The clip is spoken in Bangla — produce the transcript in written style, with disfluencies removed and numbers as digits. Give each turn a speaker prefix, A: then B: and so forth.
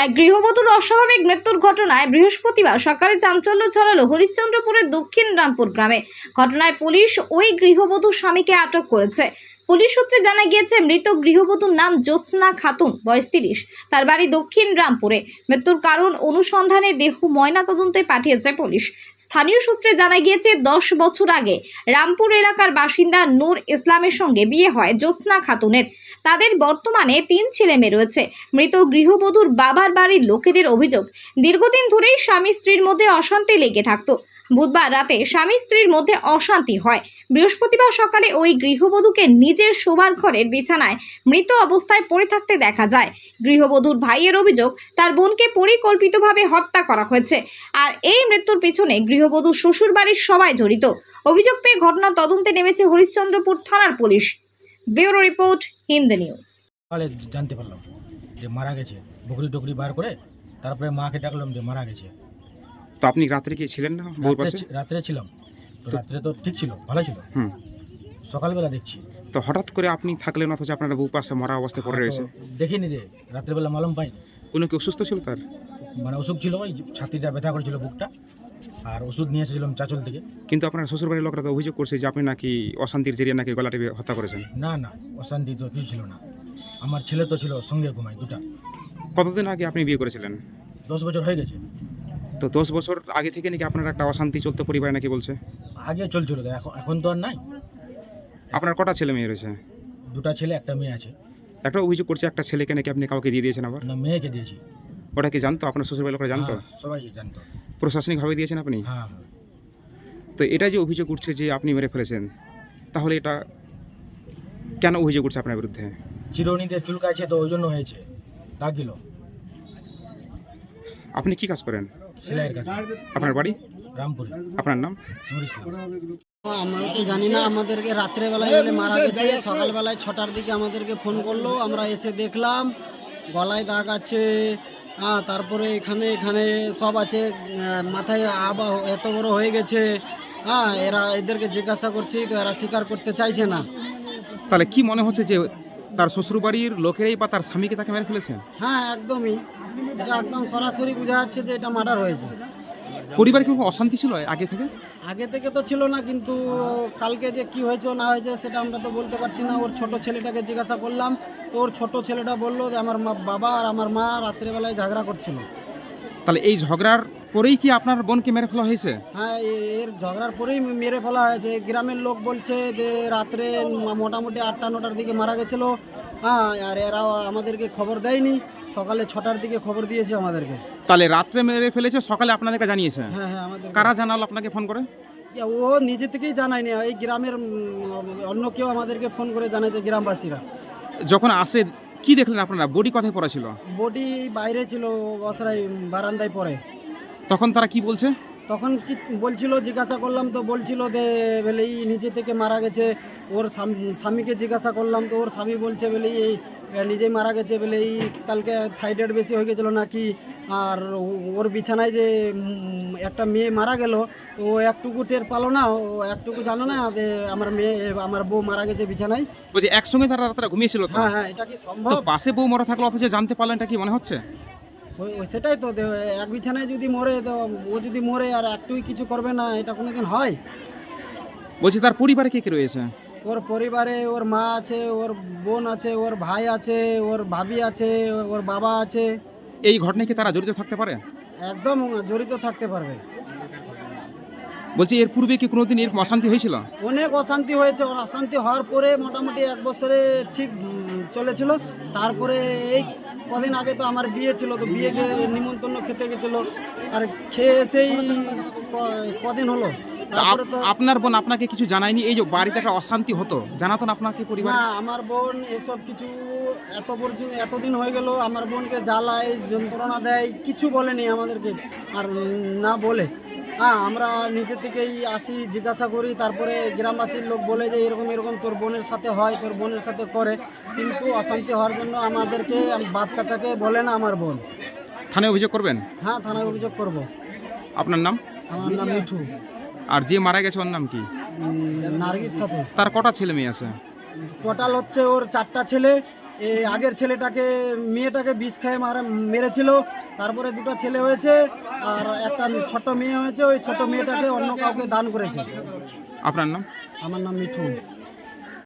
A: এক গৃহবধূর অস্বাভাবিক মৃত্যুর ঘটনায় বৃহস্পতিবার সকালে চাঞ্চল্য ছড়ালো হরিশ্চন্দ্রপুরের দক্ষিণ রামপুর গ্রামে। ঘটনায় পুলিশ ওই গৃহবধূর স্বামীকে আটক করেছে। পুলিশ সূত্রে জানা গিয়েছে, মৃত গৃহবধূর নাম জ্যোৎস্না খাতুন, বয়স 30। তার বাড়ি দক্ষিণ রামপুরে। মৃত্যুর কারণ অনুসন্ধানে দেহ ময়নাতদন্তে পাঠিয়েছে পুলিশ। স্থানীয় সূত্রে জানা গিয়েছে, 10 বছর আগে রামপুর এলাকার বাসিন্দা নূর ইসলামের সঙ্গে বিয়ে হয় জ্যোৎস্না খাতুনের। তাদের বর্তমানে 3 ছেলে মেয়ে রয়েছে। মৃত গৃহবধূর বাবার বাড়ির লোকেদের অভিযোগ, দীর্ঘদিন ধরেই স্বামী স্ত্রীর মধ্যে অশান্তি লেগে থাকতো। বুধবার রাতে স্বামী স্ত্রীর মধ্যে অশান্তি হয়। বৃহস্পতিবার সকালে ওই গৃহবধূকে নিজের শোবার ঘরের বিছানায় মৃত অবস্থায় পড়ে থাকতে দেখা যায়। গৃহবধূর ভাইয়ের অভিযোগ, তার বোনকে পরিকল্পিতভাবে হত্যা করা হয়েছে। আর এই মৃত্যুর পিছনে গৃহবধূর শ্বশুর বাড়ির সবাই জড়িত। অভিযোগ পেয়ে ঘটনা তদন্তে নেমেছে হরিশ্চন্দ্রপুর থানার police. Bureau report, Hind news.
B: সকালে জানতে পারলাম যে মারা গেছে। বকরি টকরি বার করে তারপরে মাকে ডাকলাম যে মারা গেছে।
C: তো আপনি রাত্রে কি ছিলেন না বউর পাশে?
B: রাত্রে ছিলাম তো রাত্রে তো ঠিক ছিল, ভালো ছিল। সকালবেলা দেখছি
C: তো হঠাৎ করে আপনি থাকলেন অথচ আপনার বউ পাশে মরা অবস্থায় পড়ে রয়েছে।
B: দেখিনি রে, রাত্রেবেলা মালুম পাইনি।
C: কোনো কি অসুস্থ ছিল তার?
B: মানে অসুখ ছিল, ওই ছাতিটা ব্যথা করেছিল, বুকটা, আর ওষুধ নিয়ে এসেছিলাম চাচল থেকে।
C: কিন্তু আপনার শ্বশুরবাড়ির লোকরা তো অভিযোগ করছে যে আপনি নাকি অশান্তির জেরিয়ে নাকি গলা টিপে হত্যা করেছেন।
B: না না, অশান্তি তো কিছু ছিল না। আমার ছেলে তো ছিল সঙ্গে, ঘুমায় দুটা।
C: কতদিন আগে আপনি বিয়ে করেছিলেন?
B: 10 বছর হয়ে গেছে।
C: তো 10 বছর আগে থেকে নাকি আপনার একটা অশান্তি চলতে পরিবারে নাকি বলছে?
B: আগে চলছিল তো, এখন তো আর নাই।
C: আপনার কটা ছেলে মেয়ে রয়েছে?
B: দুটা ছেলে, একটা মেয়ে আছে।
C: একটা অভিযোগ করছে একটা ছেলেকে নাকি আপনি কাউকে দিয়ে দিয়েছেন আবার।
B: না, মেয়েকে দিয়েছি।
C: ওটা কি জানতো আপনার শ্বশুরবাড়ির লোকরা জানতো?
B: হ্যাঁ, সবাই জানতো।
C: প্রশাসনিকভাবে দিয়েছেন আপনি?
B: হ্যাঁ।
C: তো এটা যে অভিযোগ উঠছে যে আপনি মেরে ফেলেছেন, তাহলে এটা কেন অভিযোগ উঠছে আপনার বিরুদ্ধে?
B: চিরুনিতে চুলকাইছে তো ওই জন্য হয়েছে, দাগিল।
C: আপনি কি কাজ করেন?
B: সেলাইয়ের কাজ।
C: আপনার বাড়ি
B: রামপুরে।
C: আপনার নাম?
B: নূর ইসলাম।
D: আমরা তো জানি না, আমাদেরকে রাত্রেবেলায় বলে মারা গেছে। সকালবেলায় 6টার দিকে আমাদেরকে ফোন করলো, আমরা এসে দেখলাম গলায় দাগ আছে, তারপরে এখানে এখানে সব আছে, মাথায় আবা এত বড় হয়ে গেছে। এদেরকে জিজ্ঞাসা করছি তো এরা স্বীকার করতে চাইছে না।
C: তাহলে কি মনে হচ্ছে যে তার শ্বশুরবাড়ির লোকেরাই বা তার স্বামীকে তাকে মেরে ফেলেছেন?
D: হ্যাঁ, একদমই, এটা একদম সরাসরি বোঝা যাচ্ছে যে এটা মার্ডার হয়েছে।
C: পরিবারে কি অশান্তি ছিল আগে থেকে?
D: আগে থেকে তো ছিল না, কিন্তু কালকে যে কি হয়েছে না হয়েছে সেটা আমরা তো বলতে পারছি না। ওর ছোট ছেলেটাকে জিজ্ঞাসা করলাম, তো ওর ছোট ছেলেটা বললো যে আমার বাবা আর আমার মা রাত্রেবেলায় ঝগড়া করছিল।
C: তাহলে এই ঝগড়ার পরেই কি আপনার বোনকে মেরে ফেলা হয়েছে?
D: হ্যাঁ, এর ঝগড়ার পরেই মেরে ফেলা হয়েছে। গ্রামের লোক বলছে যে রাত্রে মোটামুটি 8টা-9টার দিকে মারা গেছিলো। আর এরা আমাদেরকে খবর দেয়নি, সকালে 6টার দিকে খবর দিয়েছে আমাদেরকে।
C: তাহলে রাত্রে মেরে ফেলেছে, সকালে আপনাদেরকে জানিয়েছে?
D: হ্যাঁ হ্যাঁ, আমাদের।
C: কারা জানালো আপনাকে ফোন করে?
D: ও নিজে থেকেই জানায়নি, এই গ্রামের অন্য কেউ আমাদেরকে ফোন করে জানাইছে, গ্রামবাসীরা।
C: যখন আসে কি দেখলেন আপনারা? বডি কোথায় পড়া ছিল?
D: বডি বাইরে ছিল, বসরাই বারান্দায় পড়ে।
C: তখন তারা কি বলছে?
D: তখন কি বলছিল, জিজ্ঞাসা করলাম তো বলছিল যে বলে এই নিজে থেকে মারা গেছে। ওর স্বামীকে জিজ্ঞাসা করলাম তো ওর স্বামী বলছে বলে এই নিজেই মারা গেছে, বলে এই কালকে থাইরয়েড বেশি হয়ে গেছিলো নাকি। আর ওর বিছানায় যে একটা মেয়ে মারা গেল, ও একটুকু টের পালো না, ও একটুকু জানো না যে আমার বউ মারা গেছে বিছানায়।
C: বলছি একসঙ্গে তারা রাত্রে ঘুমিয়েছিল তো?
D: হ্যাঁ হ্যাঁ, এটা কি সম্ভব?
C: তো পাশে বউ মরা থাকলো অথচ জানতে পারলেন, এটা কি মনে হচ্ছে?
D: সেটাই তো, এক বিছানায় যদি মরে, তো ও যদি মরে আর একটুই কিছু করবে না, এটা কোনোদিন হয়?
C: বলছি তার পরিবারে কে কে রয়েছে?
D: ওর পরিবারে ওর মা আছে, ওর বোন আছে, ওর ভাই আছে, ওর ভাবি আছে, ওর বাবা আছে।
C: এই ঘটনায় কি তারা জড়িত থাকতে পারে?
D: একদম জড়িত থাকতে পারবে।
C: বলছি এর পূর্বে কি কোনোদিন এরকম অশান্তি হয়েছিল?
D: অনেক অশান্তি হয়েছে। ওর অশান্তি হওয়ার পরে মোটামুটি 1 বছরে ঠিক চলেছিল। তারপরে এই কদিন আগে তো আমার বিয়ে ছিল, তো বিয়েকে নিমন্ত্রণ খেতে গেছিলো, আর খেয়ে এসেই কদিন হলো। তারপরে তো
C: আপনার বোন আপনাকে কিছু জানায়নি? এই যে বাড়িতে একটা অশান্তি হতো, জানাতো না আপনাকে পরিবার?
D: না, আমার বোন এসব কিছু এতদিন হয়ে গেল আমার বোনকে জ্বালায়, যন্ত্রণা দেয়, কিছু বলেনি আমাদেরকে। আর না বলে আমরা নিজে থেকেই আসি, জিজ্ঞাসা করি, তারপরে গ্রামবাসীর লোক বলে যে এরকম এরকম তোর বোনের সাথে হয়, তোর বোনের সাথে করে। কিন্তু অশান্তি হওয়ার জন্য আমাদেরকে, বাপ চাচাকে বলে না আমার বোন।
C: থানায় অভিযোগ করবেন?
D: হ্যাঁ, থানায় অভিযোগ করব।
C: আপনার নাম?
D: আমার নাম মিঠু।
C: আর যে মারা গেছে ওর নাম কি?
D: নার্গিস খাতুন।
C: তার কটা ছেলে মেয়ে আছে?
D: টোটাল হচ্ছে ওর 4টা ছেলে এই আগের ছেলেটাকে মেয়েটাকে বিষ খেয়ে মেরেছিল, তারপরে দুটো ছেলে হয়েছে আর একটা ছোট মেয়ে হয়েছে, ওই ছোট মেয়েটাকে অন্য কাউকে দান করেছে।
C: আপনার নাম?
D: আমার নাম মিঠুন।